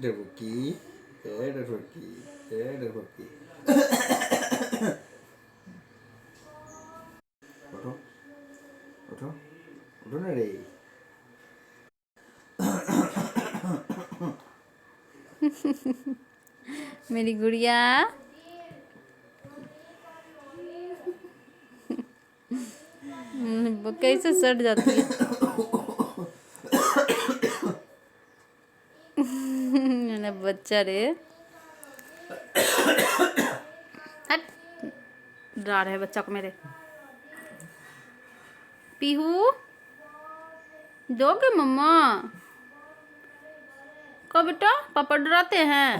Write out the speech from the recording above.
डरबुक्की ए डरबुक्की ए डरबुक्की उठो उठो उठो ना रे। मेरी गुड़िया कैसे सट जाती है। मेरा बच्चा रे हट डरा रहा है बच्चा को मेरे। पीहू दोगे मम्मा? कब बेटा पापा डराते हैं।